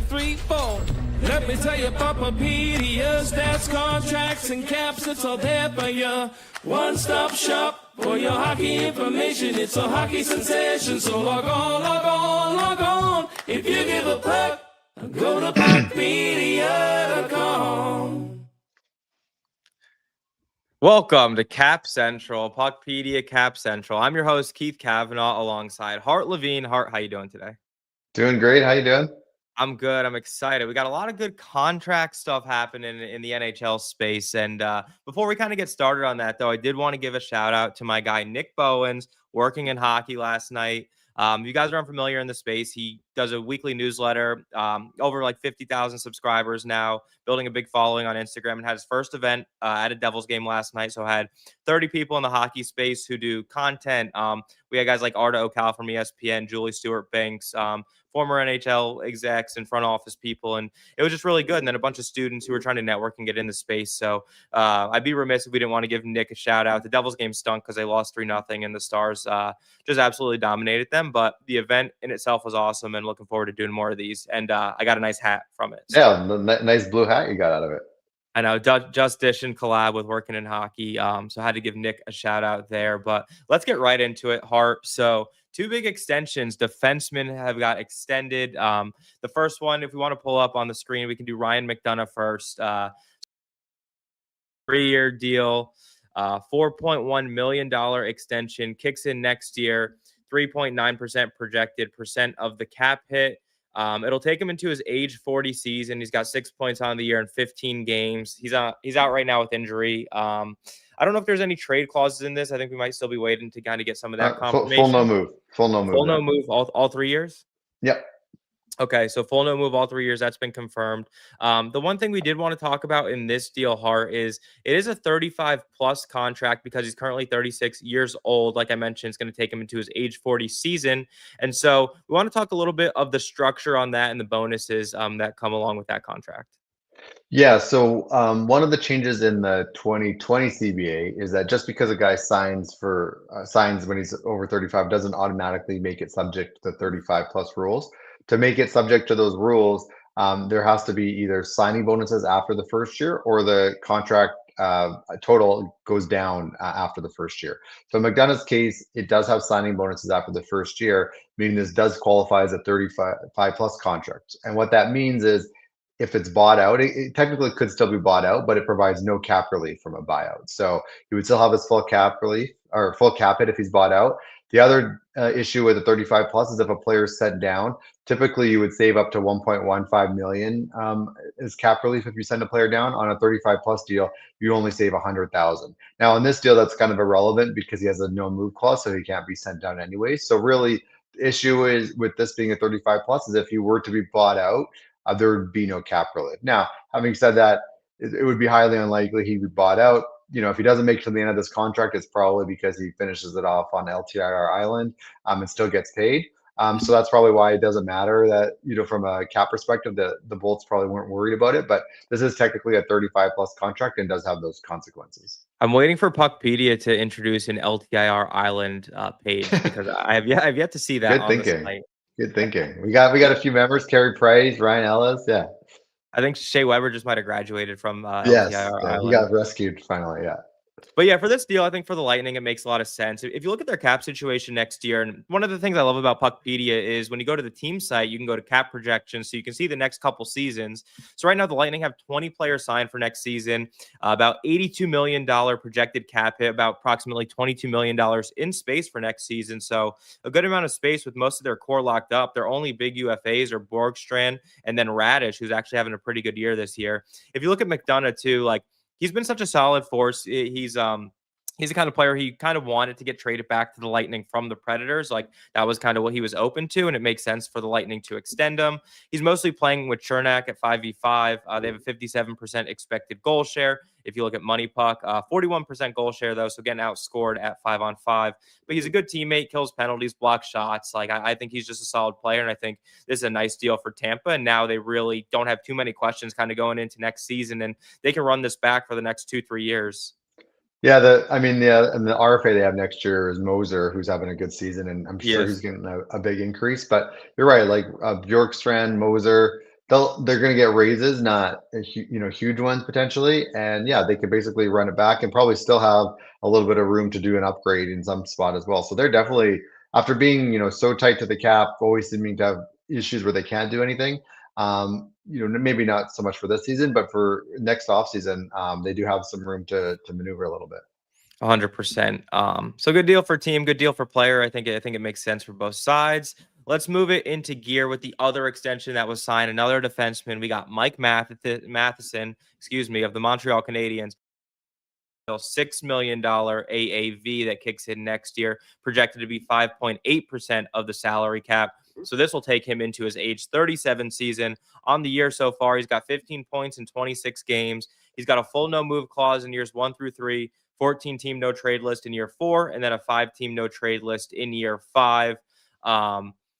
3, 4. Let me tell you about PuckPedia, stats, contracts, and caps. It's all there for you. One-stop shop for your hockey information. It's a hockey sensation. So log on, log on, log on. If you give a puck, go to PuckPedia.com. Welcome to Cap Central, PuckPedia Cap Central. I'm your host, Keith Kavanaugh, alongside Hart, Levine. Hart, how you doing today? Doing great. How you doing? I'm good. I'm excited. We got a lot of good contract stuff happening in the NHL space. And before we kind of get started on that, though, I did want to give a shout out to my guy, Nick Bowens, working in hockey last night. You guys are unfamiliar in the space. He does a weekly newsletter, over like 50,000 subscribers now, building a big following on Instagram, and had his first event at a Devils game last night. So had 30 people in the hockey space who do content. We had guys like Arda O'Cal from ESPN, Julie Stewart-Banks, former NHL execs and front office people. And it was just really good. And then a bunch of students who were trying to network and get in the space. So I'd be remiss if we didn't want to give Nick a shout out. The Devils game stunk because they lost 3-0 and the Stars just absolutely dominated them. But the event in itself was awesome and looking forward to doing more of these. And I got a nice hat from it. So. Yeah, nice blue hat you got out of it. I know, Just Dish and collab with Working in Hockey. So I had to give Nick a shout out there. But let's get right into it, Hart. So two big extensions. Defensemen have got extended. The first one, if we want to pull up on the screen, we can do Ryan McDonagh first. 3-year deal, $4.1 million extension, kicks in next year, 3.9% projected percent of the cap hit. It'll take him into his age 40 season. He's got 6 points on the year in 15 games. He's out right now with injury. I don't know if there's any trade clauses in this. I think we might still be waiting to kind of get some of that confirmation. Full no move. Full no move all 3 years? Yep. Okay, so full no move all 3 years. That's been confirmed. The one thing we did want to talk about in this deal, Hart, is it is a 35-plus contract because he's currently 36 years old. Like I mentioned, it's going to take him into his age 40 season. And so we want to talk a little bit of the structure on that and the bonuses that come along with that contract. Yeah, so one of the changes in the 2020 CBA is that just because a guy signs when he's over 35 doesn't automatically make it subject to 35-plus rules. To make it subject to those rules, there has to be either signing bonuses after the first year or the contract total goes down after the first year. So in McDonagh's case, it does have signing bonuses after the first year, meaning this does qualify as a 35-plus contract. And what that means is if it's bought out, it technically could still be bought out, but it provides no cap relief from a buyout. So he would still have his full cap relief or full cap hit if he's bought out. The other issue with the 35 plus is if a player is sent down, typically you would save up to 1.15 million as cap relief. If you send a player down on a 35 plus deal, you only save 100,000. Now in this deal, that's kind of irrelevant because he has a no move clause, so he can't be sent down anyway. So really the issue is with this being a 35 plus is if you were to be bought out, there would be no cap relief. Now, having said that, it would be highly unlikely he'd be bought out. You know, if he doesn't make it to the end of this contract, it's probably because he finishes it off on LTIR Island and still gets paid. So that's probably why it doesn't matter that, you know, from a cap perspective, the Bolts probably weren't worried about it. But this is technically a 35-plus contract and does have those consequences. I'm waiting for PuckPedia to introduce an LTIR Island page because I've yet to see that. Good thinking. Good thinking. We got a few members: Carey Price, Ryan Ellis. Yeah. I think Shea Weber just might have graduated from yes, LTIR yeah, Island. He got rescued finally, yeah. But yeah, for this deal, I think for the Lightning, it makes a lot of sense. If you look at their cap situation next year, and one of the things I love about PuckPedia is when you go to the team site, you can go to cap projections, so you can see the next couple seasons. So right now, the Lightning have 20 players signed for next season, about $82 million projected cap hit, about approximately $22 million in space for next season. So a good amount of space with most of their core locked up. Their only big UFAs are Borgstrand and then Radish, who's actually having a pretty good year this year. If you look at McDonagh too, like, he's been such a solid force. He's the kind of player he kind of wanted to get traded back to the Lightning from the Predators. Like that was kind of what he was open to, and it makes sense for the Lightning to extend him. He's mostly playing with Chernak at 5v5. They have a 57% expected goal share. If you look at Money Puck, 41% goal share though, so getting outscored at 5-on-5. But he's a good teammate, kills penalties, blocks shots. Like I think he's just a solid player, and I think this is a nice deal for Tampa. And now they really don't have too many questions kind of going into next season, and they can run this back for the next 2-3 years. Yeah, and the RFA they have next year is Moser, who's having a good season, and I'm sure he's getting a big increase. But you're right, like Bjorkstrand, Moser, they're going to get raises, not huge ones potentially, and yeah, they could basically run it back and probably still have a little bit of room to do an upgrade in some spot as well. So they're definitely, after being so tight to the cap, always seeming to have issues where they can't do anything. Maybe not so much for this season, but for next off season, they do have some room to maneuver a little bit. 100%. So good deal for team, good deal for player. I think it makes sense for both sides. Let's move it into gear with the other extension that was signed. Another defenseman. We got Mike Matheson, of the Montreal Canadiens. $6 million AAV that kicks in next year, projected to be 5.8% of the salary cap. So this will take him into his age 37 season. On the year so far, he's got 15 points in 26 games. He's got a full no move clause in years 1 through 3, 14-team no trade list in year 4, and then a 5-team no trade list in year 5.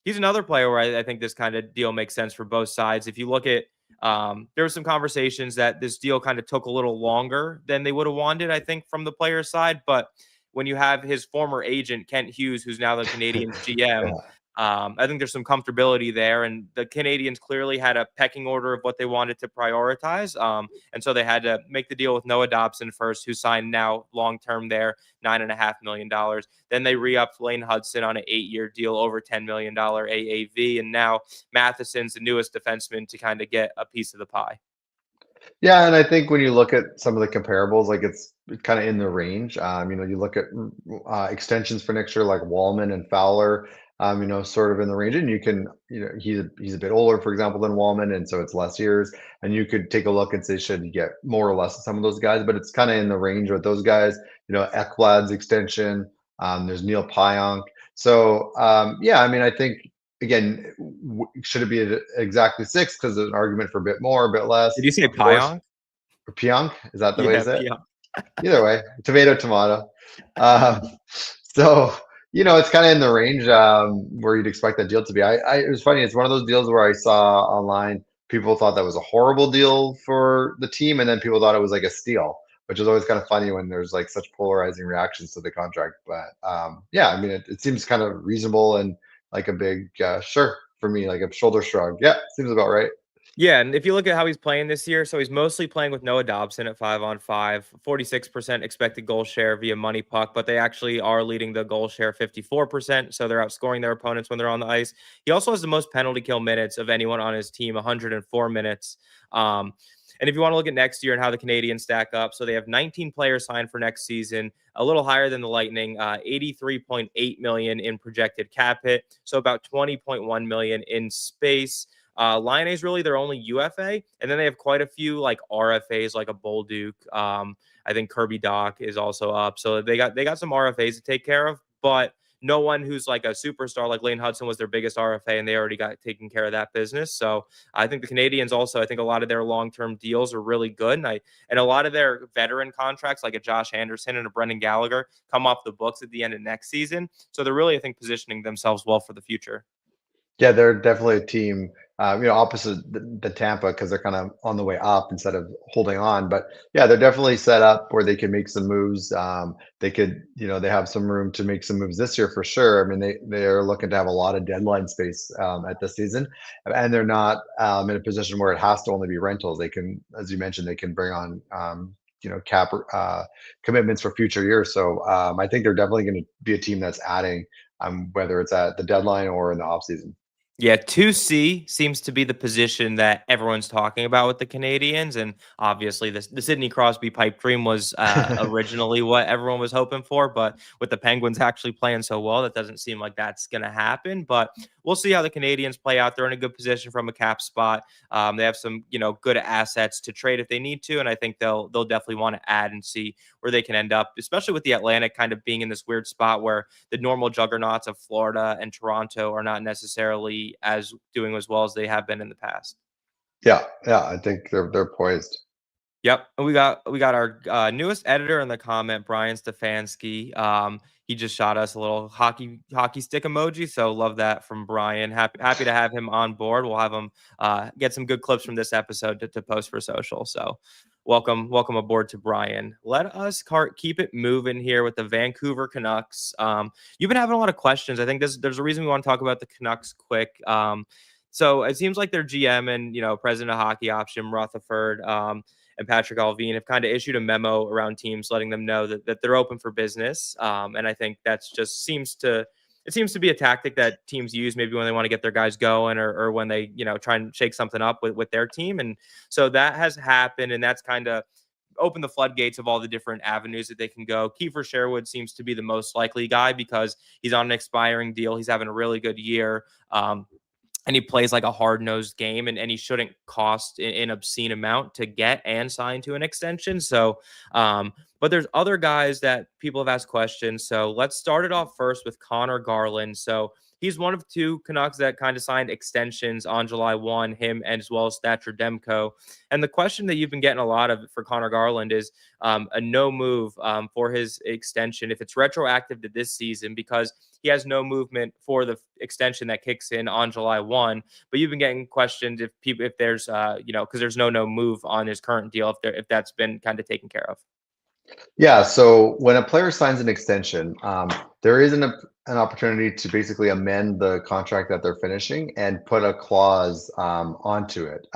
He's another player where I think this kind of deal makes sense for both sides. If you look at there were some conversations that this deal kind of took a little longer than they would have wanted, I think, from the player's side. But when you have his former agent, Kent Hughes, who's now the Canadiens GM, I think there's some comfortability there. And the Canadiens clearly had a pecking order of what they wanted to prioritize. And so they had to make the deal with Noah Dobson first, who signed now long-term there, $9.5 million. Then they re-upped Lane Hudson on an 8-year deal, over $10 million AAV. And now Matheson's the newest defenseman to kind of get a piece of the pie. Yeah, and I think when you look at some of the comparables, like it's kind of in the range. You look at extensions for next year, like Wallman and Fowler. Sort of in the range, and you can, he's a bit older, for example, than Wallman, and so it's less years. And you could take a look and say, should you get more or less of some of those guys? But it's kind of in the range with those guys. Ekblad's extension. There's Neil Pionk. So I think again, should it be exactly 6? Because there's an argument for a bit more, a bit less. Did you say Pionk? Pionk? Is that the way you say it? Pionk. Either way, tomato. So it's kind of in the range where you'd expect that deal to be. It was funny. It's one of those deals where I saw online people thought that was a horrible deal for the team, and then people thought it was like a steal, which is always kind of funny when there's like such polarizing reactions to the contract. But it seems kind of reasonable and like a big sure for me, like a shoulder shrug. Yeah, seems about right. Yeah, and if you look at how he's playing this year, so he's mostly playing with Noah Dobson at 5-on-5, 46% expected goal share via money puck, but they actually are leading the goal share 54%, so they're outscoring their opponents when they're on the ice. He also has the most penalty kill minutes of anyone on his team, 104 minutes. And if you want to look at next year and how the Canadiens stack up, so they have 19 players signed for next season, a little higher than the Lightning, 83.8 million in projected cap hit, so about 20.1 million in space. Line A is really their only UFA, and then they have quite a few like RFAs, like a Bolduc. I think Kirby Doc is also up, so they got some RFAs to take care of, but no one who's like a superstar. Like Lane Hudson was their biggest RFA, and they already got taken care of that business. So I think the Canadiens also, I think a lot of their long-term deals are really good, and a lot of their veteran contracts, like a Josh Anderson and a Brendan Gallagher, come off the books at the end of next season. So they're really, I think, positioning themselves well for the future. Yeah, they're definitely a team, opposite the Tampa, because they're kind of on the way up instead of holding on. But yeah, they're definitely set up where they can make some moves. They could, they have some room to make some moves this year for sure. I mean, they're looking to have a lot of deadline space at this season, and they're not in a position where it has to only be rentals. They can, as you mentioned, they can bring on cap commitments for future years. So I think they're definitely going to be a team that's adding, whether it's at the deadline or in the off season. Yeah, 2C seems to be the position that everyone's talking about with the Canadiens, and obviously the Sidney Crosby pipe dream was originally what everyone was hoping for, but with the Penguins actually playing so well, that doesn't seem like that's going to happen. But we'll see how the Canadiens play out. They're in a good position from a cap spot. They have some, good assets to trade if they need to, and I think they'll definitely want to add and see where they can end up, especially with the Atlantic kind of being in this weird spot where the normal juggernauts of Florida and Toronto are not necessarily as doing as well as they have been in the past. Yeah, I think they're poised. Yep, and we got our newest editor in the comment, Brian Stefanski. He just shot us a little hockey stick emoji, so love that from Brian. Happy to have him on board. We'll have him get some good clips from this episode to post for social. So welcome aboard to Brian. Let us keep it moving here with the Vancouver Canucks. You've been having a lot of questions. I think there's a reason we want to talk about the Canucks quick. So it seems like their GM and, president of hockey option, Rutherford, and Patrick Levine have kind of issued a memo around teams letting them know that they're open for business. And I think that's just seems to be a tactic that teams use maybe when they want to get their guys going, or when they, try and shake something up with their team. And so that has happened, and that's kind of open the floodgates of all the different avenues that they can go. Kiefer Sherwood seems to be the most likely guy because he's on an expiring deal. He's having a really good year. And he plays like a hard-nosed game, and he shouldn't cost an obscene amount to get and sign to an extension. So, but there's other guys that people have asked questions. So let's start it off first with Conor Garland. So he's one of two Canucks that kind of signed extensions on July 1, him and as well as Thatcher Demko. And the question that you've been getting a lot of for Conor Garland is a no move for his extension if it's retroactive to this season, because he has no movement for the extension that kicks in on July 1. But you've been getting questioned if there's because there's no move on his current deal, if that's been kind of taken care of. Yeah, so when a player signs an extension, there is an opportunity to basically amend the contract that they're finishing and put a clause onto it.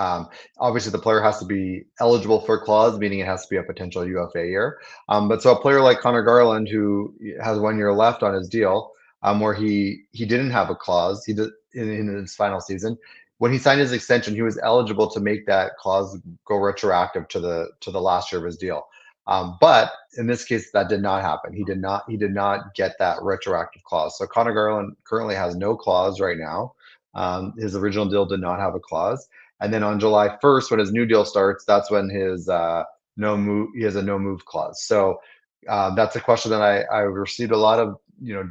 Obviously, the player has to be eligible for a clause, meaning it has to be a potential UFA year. But so a player like Conor Garland, who has 1 year left on his deal, where he didn't have a clause, he did in his final season. When he signed his extension, he was eligible to make that clause go retroactive to the last year of his deal. But in this case, that did not happen. He did not get that retroactive clause. So Conor Garland currently has no clause right now. His original deal did not have a clause. And then on July 1st, when his new deal starts, that's when his he has a no move clause. So that's a question that I received a lot of.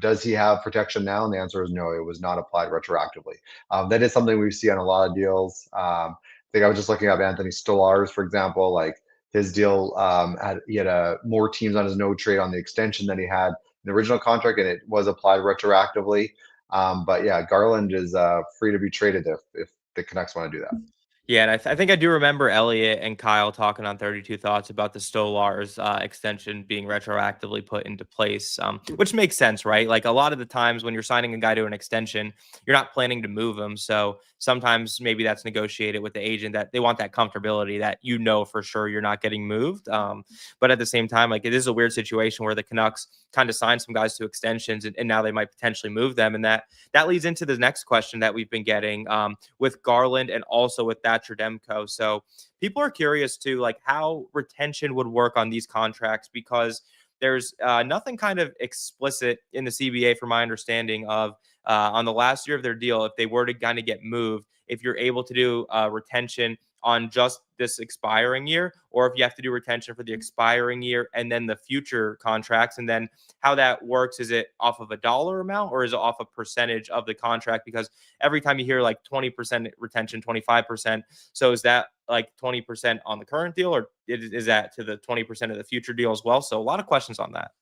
Does he have protection now? And the answer is no. It was not applied retroactively. That is something we see on a lot of deals. I think I was just looking up Anthony Stolarz, for example. Like, his deal he had more teams on his no trade on the extension than he had in the original contract, and it was applied retroactively. But yeah, Garland is free to be traded if the Canucks want to do that. Yeah, and I think I do remember Elliot and Kyle talking on 32 Thoughts about the Stolarz extension being retroactively put into place, which makes sense, right? Like, a lot of the times when you're signing a guy to an extension, you're not planning to move him. So sometimes maybe that's negotiated with the agent, that they want that comfortability that for sure you're not getting moved. But at the same time, like, it is a weird situation where the Canucks kind of signed some guys to extensions, and now they might potentially move them. And that leads into the next question that we've been getting with Garland and also with Thatcher Demko. So people are curious too, like, how retention would work on these contracts, because there's nothing kind of explicit in the CBA, from my understanding, of on the last year of their deal, if they were to kind of get moved, if you're able to do retention on just this expiring year, or if you have to do retention for the expiring year and then the future contracts. And then how that works, is it off of a dollar amount, or is it off a percentage of the contract? Because every time you hear like 20% retention, 25%. So is that like 20% on the current deal, or is that to the 20% of the future deal as well? So a lot of questions on that.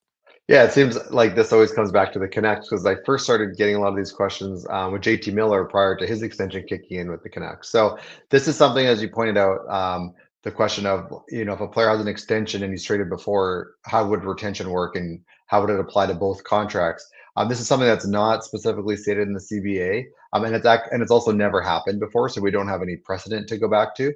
Yeah, it seems like this always comes back to the Canucks, because I first started getting a lot of these questions with JT Miller prior to his extension kicking in with the Canucks. So this is something, as you pointed out, the question of, if a player has an extension and he's traded before, how would retention work and how would it apply to both contracts? This is something that's not specifically stated in the CBA, and it's also never happened before, so we don't have any precedent to go back to.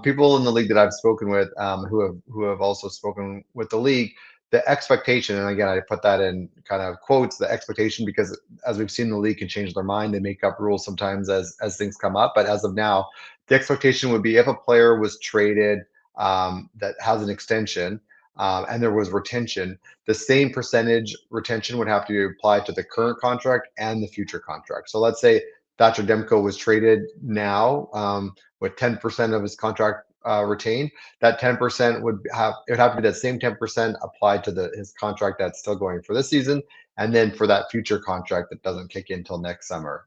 People in the league that I've spoken with, who have also spoken with the league, the expectation, and again, I put that in kind of quotes, the expectation, because as we've seen, the league can change their mind. They make up rules sometimes as things come up. But as of now, the expectation would be, if a player was traded that has an extension and there was retention, the same percentage retention would have to apply to the current contract and the future contract. So let's say Thatcher Demko was traded now with 10% of his contract retained. That 10% would have to be that same 10% applied to his contract that's still going for this season, and then for that future contract that doesn't kick in until next summer.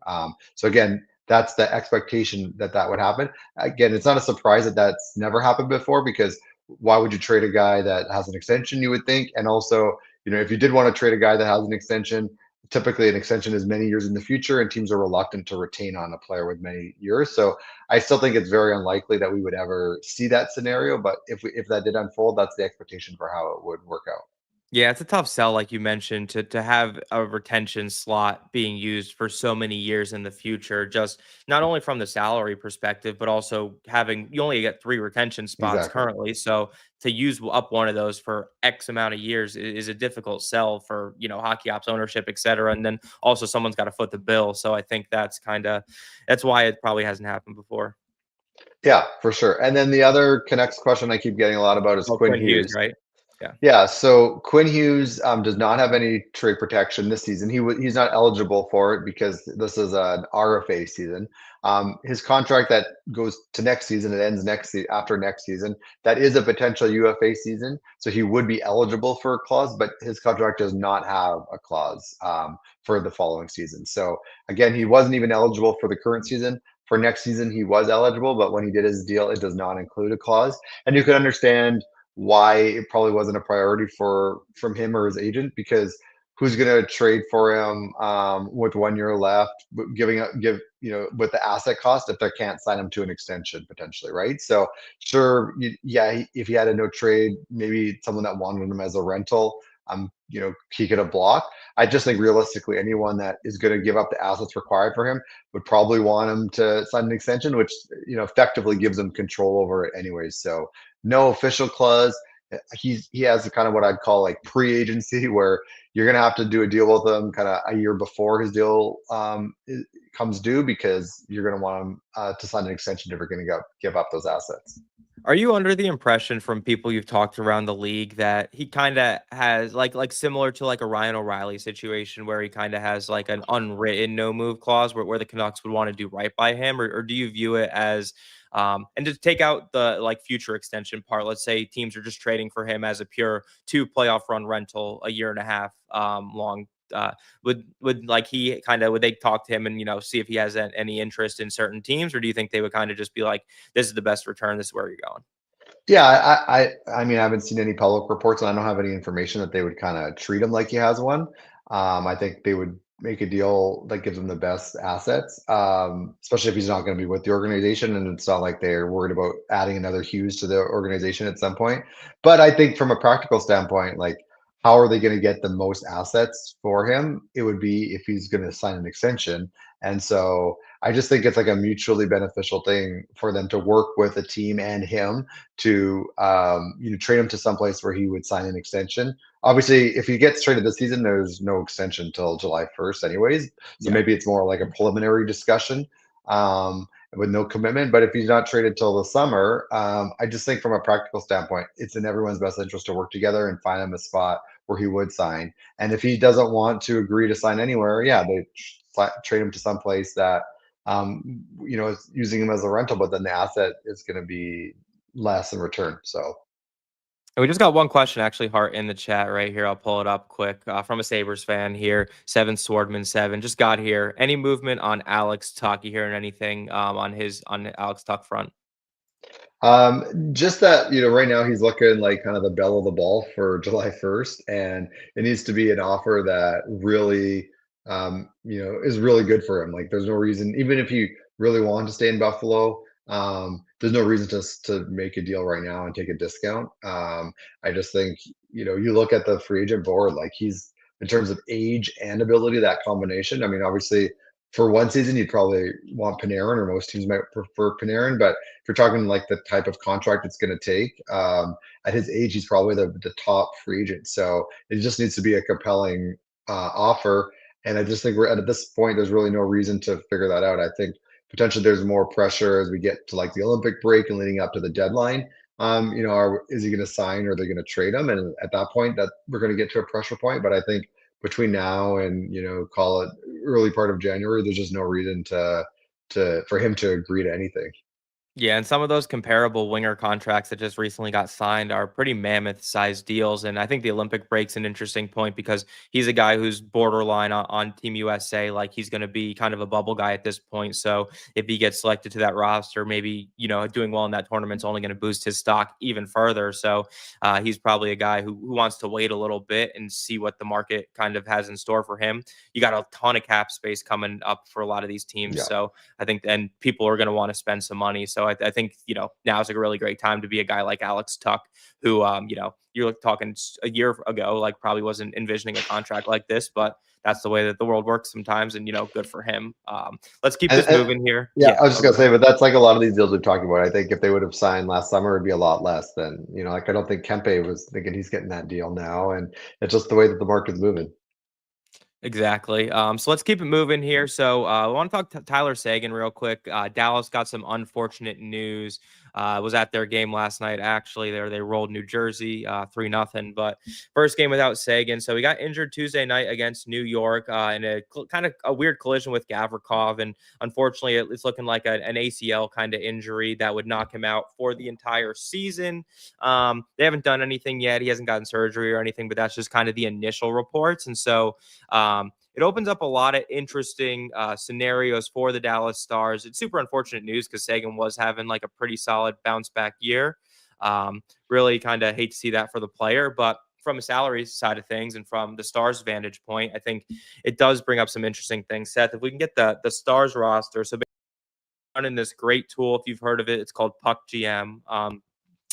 So again, that's the expectation that would happen. Again, it's not a surprise that that's never happened before, because why would you trade a guy that has an extension, you would think? And also, if you did want to trade a guy that has an extension, typically an extension is many years in the future, and teams are reluctant to retain on a player with many years. So I still think it's very unlikely that we would ever see that scenario. But if that did unfold, that's the expectation for how it would work out. Yeah, it's a tough sell, like you mentioned, to have a retention slot being used for so many years in the future, just not only from the salary perspective, but also having you only get 3 retention spots Exactly. currently. So to use up one of those for X amount of years is a difficult sell for, hockey ops ownership, et cetera. And then also someone's got to foot the bill. So I think that's why it probably hasn't happened before. Yeah, for sure. And then the other Canucks question I keep getting a lot about is Oh, Quinn Quinn Hughes, Hughes. right? Yeah. Yeah, so Quinn Hughes does not have any trade protection this season. He's not eligible for it because this is an RFA season. His contract that goes to next season, it ends after next season. That is a potential UFA season, so he would be eligible for a clause, but his contract does not have a clause for the following season. So again, he wasn't even eligible for the current season. For next season, he was eligible, but when he did his deal, it does not include a clause. And you can understand why it probably wasn't a priority from him or his agent, because who's going to trade for him with 1 year left, with the asset cost if they can't sign him to an extension potentially, right? So sure, if he had a no trade, maybe someone that wanted him as a rental, he could have blocked. I just think realistically, anyone that is going to give up the assets required for him would probably want him to sign an extension, which effectively gives him control over it anyways. So no official clause. He has kind of what I'd call like pre-agency, where you're going to have to do a deal with him kind of a year before his deal comes due, because you're going to want him to sign an extension if you're going to give up those assets. Are you under the impression from people you've talked around the league that he kind of has like similar to like a Ryan O'Reilly situation where he kind of has like an unwritten no move clause where the Canucks would want to do right by him, or do you view it as and to take out the like future extension part, let's say teams are just trading for him as a pure 2 playoff run rental, a year and a half long, would like he kind of would they talk to him and see if he has any interest in certain teams, or do you think they would kind of just be like, this is the best return, this is where you're going? Yeah, I mean, I haven't seen any public reports, and I don't have any information that they would kind of treat him like he has one. I think they would make a deal that gives him the best assets, especially if he's not going to be with the organization, and it's not like they're worried about adding another Hughes to the organization at some point. But I think from a practical standpoint, like how are they going to get the most assets for him? It would be if he's going to sign an extension. And so I just think it's like a mutually beneficial thing for them to work with a team and him to trade him to someplace where he would sign an extension. Obviously, if he gets traded this season, there's no extension till July 1st, anyways. So Yeah. maybe it's more like a preliminary discussion with no commitment. But if he's not traded till the summer, I just think from a practical standpoint, it's in everyone's best interest to work together and find him a spot where he would sign. And if he doesn't want to agree to sign anywhere, yeah, they trade him to someplace that is using him as a rental, but then the asset is going to be less in return. So And we just got one question, actually, Hart, in the chat right here. I'll pull it up quick from a Sabres fan here. Seven Swordman 7 just got here. Any movement on Alex Tuck? You hearing anything on Alex Tuck front? just that, right now he's looking like kind of the belle of the ball for July 1st, and it needs to be an offer that really, is really good for him. Like, there's no reason, even if he really wanted to stay in Buffalo, there's no reason to make a deal right now and take a discount. I just think, you look at the free agent board, like he's in terms of age and ability, that combination. I mean, obviously, for one season, you'd probably want Panarin, or most teams might prefer Panarin, but if you're talking like the type of contract it's going to take, at his age, he's probably the top free agent. So it just needs to be a compelling offer. And I just think we're at this point, there's really no reason to figure that out. I think potentially there's more pressure as we get to like the Olympic break and leading up to the deadline. Is he going to sign, or are they going to trade him? And at that point, that we're going to get to a pressure point. But I think between now and call it early part of January, there's just no reason for him to agree to anything. Yeah, and some of those comparable winger contracts that just recently got signed are pretty mammoth-sized deals, and I think the Olympic break's an interesting point because he's a guy who's borderline on Team USA, like he's going to be kind of a bubble guy at this point. So if he gets selected to that roster, maybe doing well in that tournament's only going to boost his stock even further. So he's probably a guy who wants to wait a little bit and see what the market kind of has in store for him. You got a ton of cap space coming up for a lot of these teams, Yeah. so I think then people are going to want to spend some money. So So I think, now is like a really great time to be a guy like Alex Tuck, who, you're talking a year ago, like probably wasn't envisioning a contract like this, but that's the way that the world works sometimes. And, good for him. Let's keep this moving here. Yeah, I was just go gonna say, ahead. but that's like a lot of these deals we're talking about. I think if they would have signed last summer, it'd be a lot less than, like I don't think Kempe was thinking he's getting that deal now, and it's just the way that the market's moving. Exactly. So let's keep it moving here. So I want to talk to Tyler Seguin real quick. Dallas got some unfortunate news. Was at their game last night. Actually, they rolled New Jersey 3-0. But first game without Seguin. So he got injured Tuesday night against New York in a kind of a weird collision with Gavrikov, and unfortunately, it's looking like an ACL kind of injury that would knock him out for the entire season. They haven't done anything yet. He hasn't gotten surgery or anything, but that's just kind of the initial reports. And so it opens up a lot of interesting scenarios for the Dallas Stars. It's super unfortunate news because Seguin was having like a pretty solid bounce back year. Really kind of hate to see that for the player, but from a salary side of things and from the Stars' vantage point, I think it does bring up some interesting things. Seth, if we can get the Stars roster, so running this great tool, if you've heard of it, it's called PuckGM.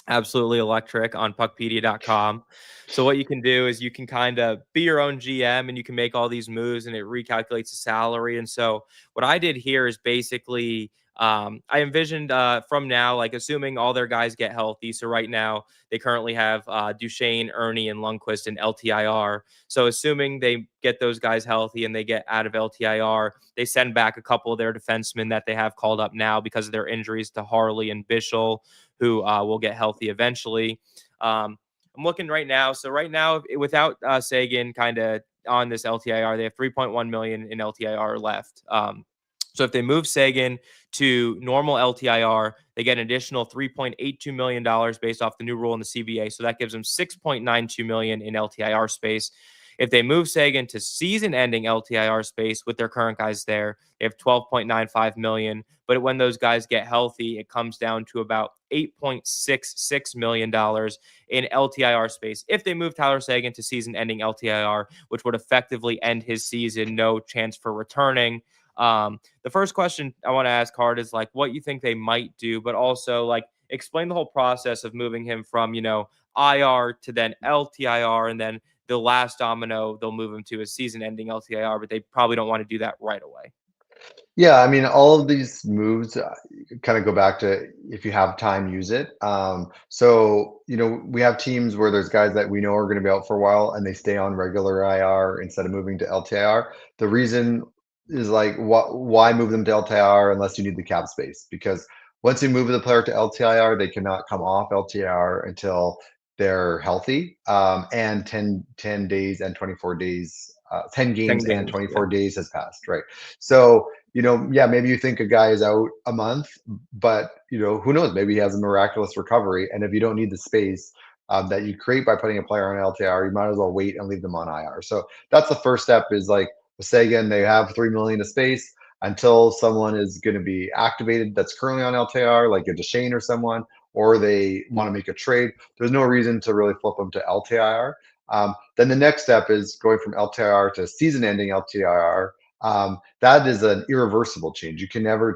Absolutely electric on puckpedia.com. So what you can do is you can kind of be your own GM and you can make all these moves and it recalculates the salary. And so what I did here is basically I envisioned from now, like assuming all their guys get healthy. So right now they currently have Duchesne, Ernie, and Lundqvist in LTIR. So assuming they get those guys healthy and they get out of LTIR, they send back a couple of their defensemen that they have called up now because of their injuries to Harley and Bischel, who will get healthy eventually. I'm looking right now. So right now, without Seguin kind of on this LTIR, they have 3.1 million in LTIR left. So if they move Seguin to normal LTIR, they get an additional $3.82 million based off the new rule in the CBA. So that gives them $6.92 million in LTIR space. If they move Seguin to season-ending LTIR space with their current guys there, they have $12.95 million. But when those guys get healthy, it comes down to about $8.66 million in LTIR space. If they move Tyler Seguin to season-ending LTIR, which would effectively end his season, no chance for returning. The first question I want to ask Hart is like what you think they might do, but also like explain the whole process of moving him from, IR to then LTIR, and then the last domino they'll move him to a season-ending LTIR, but they probably don't want to do that right away. Yeah, I mean, all of these moves kind of go back to if you have time, use it. So, we have teams where there's guys that we know are going to be out for a while and they stay on regular IR instead of moving to LTIR. The reason is like, why move them to LTIR unless you need the cap space? Because once you move the player to LTIR, they cannot come off LTIR until they're healthy, and 10 days and 24 days, 10 games 10 and games, 24 days has passed, right? So, yeah, maybe you think a guy is out a month, but who knows? Maybe he has a miraculous recovery. And if you don't need the space that you create by putting a player on LTIR, you might as well wait and leave them on IR. So that's the first step. Is like with Seguin, they have 3 million of space until someone is going to be activated that's currently on LTIR, like a Duchesne or someone, or they want to make a trade. There's no reason to really flip them to LTIR. Then the next step is going from LTIR to season-ending LTIR. That is an irreversible change. You can never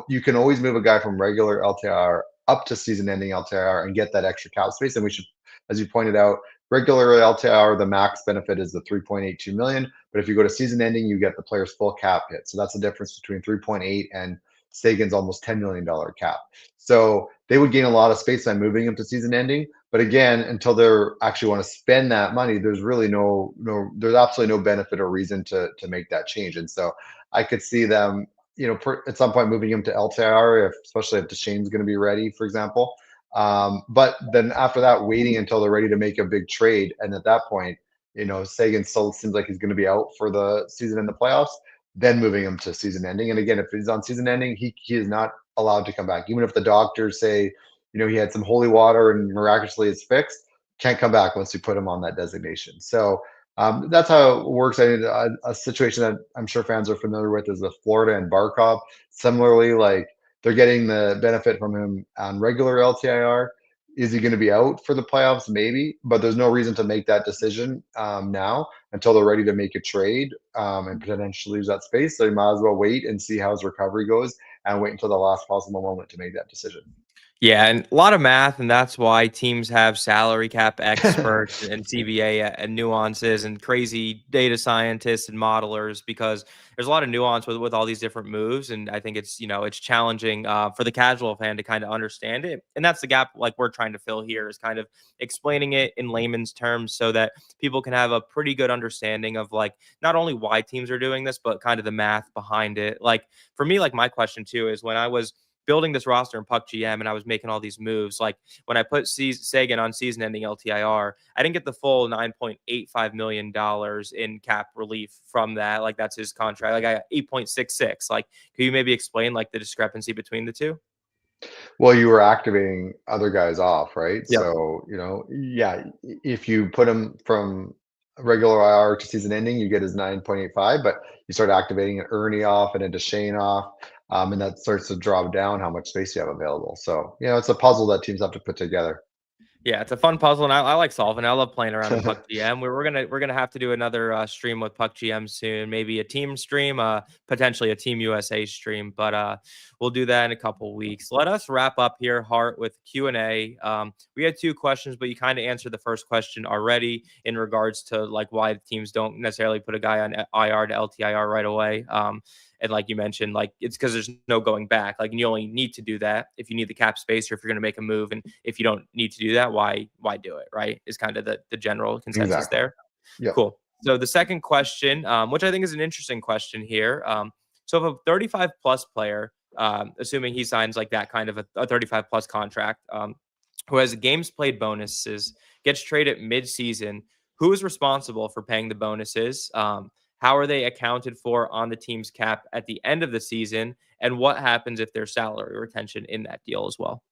you can always move a guy from regular LTIR up to season-ending LTIR and get that extra cap space. And we should, as you pointed out, regular LTIR, the max benefit is the 3.82 million. But if you go to season-ending, you get the player's full cap hit. So that's the difference between 3.8 and Seguin's almost $10 million cap. So they would gain a lot of space by moving him to season-ending. But again, until they actually want to spend that money, there's really there's absolutely no benefit or reason to make that change. And so I could see them, at some point moving him to LTIR, especially if Duchesne's going to be ready, for example. But then after that, waiting until they're ready to make a big trade, and at that point, Seguin still seems like he's going to be out for the season and the playoffs. Then moving him to season ending. And again, if he's on season ending, he is not allowed to come back, even if the doctors say he had some holy water and miraculously it's fixed. Can't come back once you put him on that designation. So that's how it works. I mean, a situation that I'm sure fans are familiar with is the Florida and Barkov. Similarly, like they're getting the benefit from him on regular LTIR. Is he going to be out for the playoffs? Maybe, but there's no reason to make that decision now until they're ready to make a trade and potentially lose that space. So you might as well wait and see how his recovery goes and wait until the last possible moment to make that decision. Yeah, and a lot of math, and that's why teams have salary cap experts and CBA and nuances and crazy data scientists and modelers, because there's a lot of nuance with all these different moves, and I think it's it's challenging for the casual fan to kind of understand it, and that's the gap like we're trying to fill here, is kind of explaining it in layman's terms so that people can have a pretty good understanding of like not only why teams are doing this, but kind of the math behind it. Like for me, like my question too is when I was building this roster in Puck GM and I was making all these moves. Like when I put Seguin on season ending LTIR, I didn't get the full $9.85 million in cap relief from that. Like that's his contract. Like I got 8.66. Like, could you maybe explain like the discrepancy between the two? Well, you were activating other guys off, right? Yep. So, yeah, if you put him from regular IR to season ending, you get his 9.85, but you start activating an Ernie off and a Deshane off, and that starts to drop down how much space you have available. So, it's a puzzle that teams have to put together. Yeah, it's a fun puzzle, and I like solving. I love playing around in Puck GM. We're gonna have to do another stream with Puck GM soon. Maybe a team stream, potentially a Team USA stream. But we'll do that in a couple weeks. Let us wrap up here, Hart, with Q&A. We had two questions, but you kind of answered the first question already in regards to like why the teams don't necessarily put a guy on IR to LTIR right away. And like you mentioned, like it's because there's no going back. Like, and you only need to do that if you need the cap space or if you're going to make a move. And if you don't need to do that, why do it? Right? Is kind of the general consensus Exactly. there. Yep. Cool. So the second question, which I think is an interesting question here. So if a 35 plus player, assuming he signs like that kind of a 35 plus contract, who has games played bonuses, gets traded mid-season, who is responsible for paying the bonuses? How are they accounted for on the team's cap at the end of the season? And what happens if there's salary retention in that deal as well?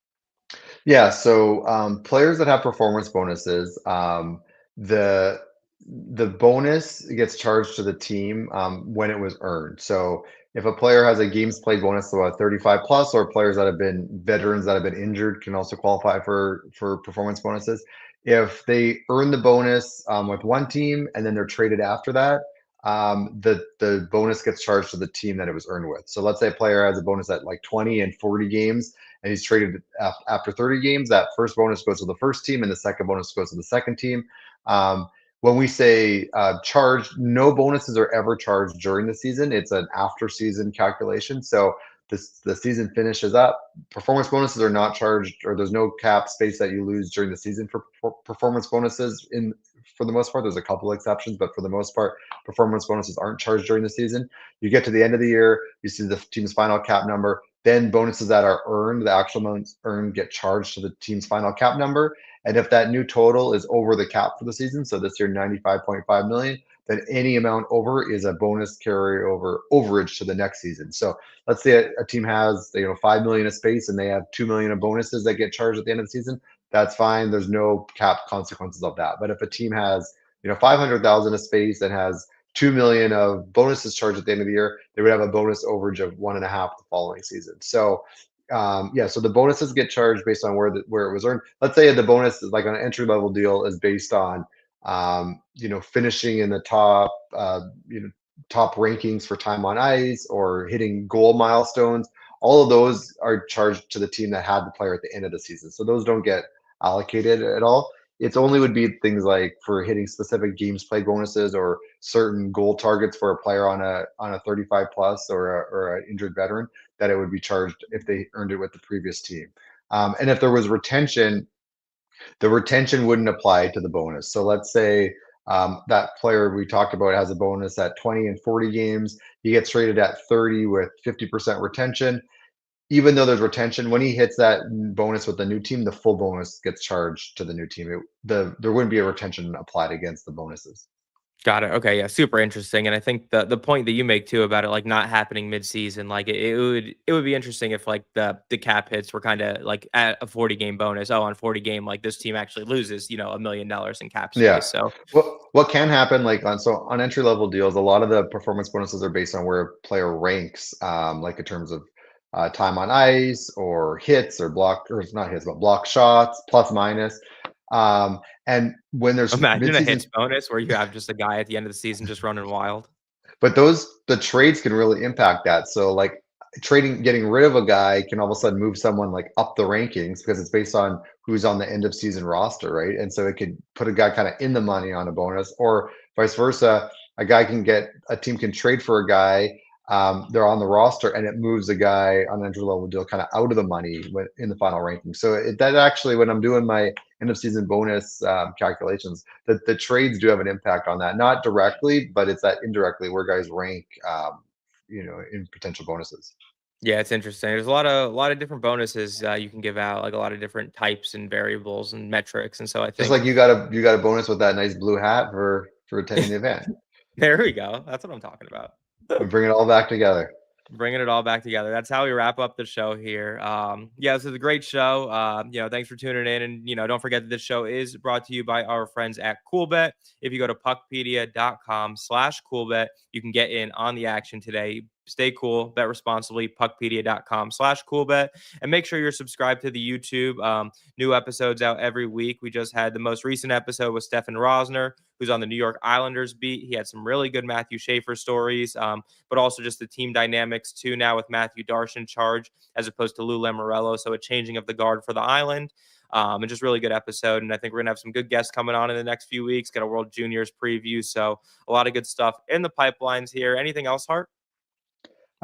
Yeah, so players that have performance bonuses, the the bonus gets charged to the team when it was earned. So if a player has a games played bonus, so a 35 plus, or players that have been veterans that have been injured can also qualify for performance bonuses. If they earn the bonus with one team and then they're traded after that, the bonus gets charged to the team that it was earned with. So let's say a player has a bonus at like 20 and 40 games and he's traded after 30 games, that first bonus goes to the first team and the second bonus goes to the second team. When we say charged, no bonuses are ever charged during the season. It's an after season calculation. So the season finishes up. Performance bonuses are not charged, or there's no cap space that you lose during the season for performance bonuses. For the most part, there's a couple exceptions, but for the most part, performance bonuses aren't charged during the season. You get to the end of the year, you see the team's final cap number. Then bonuses that are earned, the actual amounts earned, get charged to the team's final cap number. And if that new total is over the cap for the season, so this year 95.5 million, then any amount over is a bonus carryover overage to the next season. So let's say a team has 5 million of space and they have 2 million of bonuses that get charged at the end of the season. That's fine. There's no cap consequences of that. But if a team has 500,000 of space and has 2 million of bonuses charged at the end of the year, they would have a bonus overage of 1.5 the following season. So so the bonuses get charged based on where it was earned. Let's say the bonus is like an entry level deal is based on finishing in the top top rankings for time on ice or hitting goal milestones. All of those are charged to the team that had the player at the end of the season. So those don't get allocated at all. It's only would be things like for hitting specific games played bonuses or certain goal targets for a player on a 35 plus or an injured veteran that it would be charged if they earned it with the previous team. And if there was retention, the retention wouldn't apply to the bonus. So let's say that player we talked about has a bonus at 20 and 40 games. He gets traded at 30 with 50% retention. Even though there's retention, when he hits that bonus with the new team, the full bonus gets charged to the new team. There wouldn't be a retention applied against the bonuses. Got it. Okay, yeah, super interesting. And I think the point that you make too about it like not happening mid-season, like it would be interesting if like the cap hits were kind of like at a 40 game bonus. Oh, on 40 game, like this team actually loses, $1 million in cap Yeah. space. So What can happen on entry level deals, a lot of the performance bonuses are based on where a player ranks, like in terms of time on ice or hits or block, or not hits, but block shots, plus minus. And when there's Imagine a midseason, hits bonus where you have just a guy at the end of the season just running wild. but the trades can really impact that. So like getting rid of a guy can all of a sudden move someone like up the rankings because it's based on who's on the end of season roster, right? And so it could put a guy kind of in the money on a bonus, or vice versa. A team can trade for a guy. They're on the roster and it moves a guy on an entry level deal kind of out of the money in the final ranking. So that actually, when I'm doing my end of season bonus calculations, the trades do have an impact on that, not directly, but it's that indirectly where guys rank, in potential bonuses. Yeah, it's interesting. There's a lot of different bonuses you can give out, like a lot of different types and variables and metrics. And so I Just think like you got a bonus with that nice blue hat for attending the event. there we go. That's what I'm talking about. We bring it all back together. Bringing it all back together. That's how we wrap up the show here. Yeah, this is a great show. Thanks for tuning in. And, don't forget that this show is brought to you by our friends at CoolBet. If you go to puckpedia.com/CoolBet, you can get in on the action today. Stay cool, bet responsibly, puckpedia.com/CoolBet. And make sure you're subscribed to the YouTube. New episodes out every week. We just had the most recent episode with Stefan Rosner, who's on the New York Islanders beat. He had some really good Matthew Schaefer stories, but also just the team dynamics too now with Matthew Darsh in charge as opposed to Lou Lamoriello. So a changing of the guard for the Island. And just really good episode. And I think we're going to have some good guests coming on in the next few weeks. Got a World Juniors preview. So a lot of good stuff in the pipelines here. Anything else, Hart?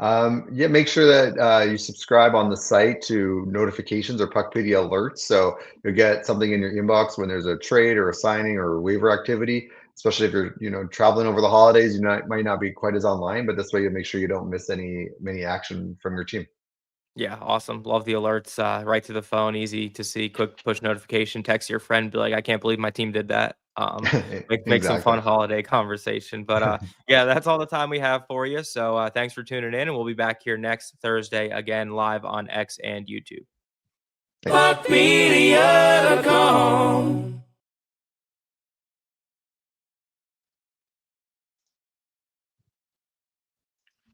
Make sure that you subscribe on the site to notifications or PuckPedia alerts, so you'll get something in your inbox when there's a trade or a signing or a waiver activity. Especially if you're traveling over the holidays, might not be quite as online, but this way you'll make sure you don't miss any action from your team. Yeah, awesome. Love the alerts. Right to the phone, easy to see. Quick push notification. Text your friend, be like, "I can't believe my team did that." Make some fun Exactly. holiday conversation. But yeah, that's all the time we have for you. So thanks for tuning in, and we'll be back here next Thursday again, live on X and YouTube. PuckPedia.com.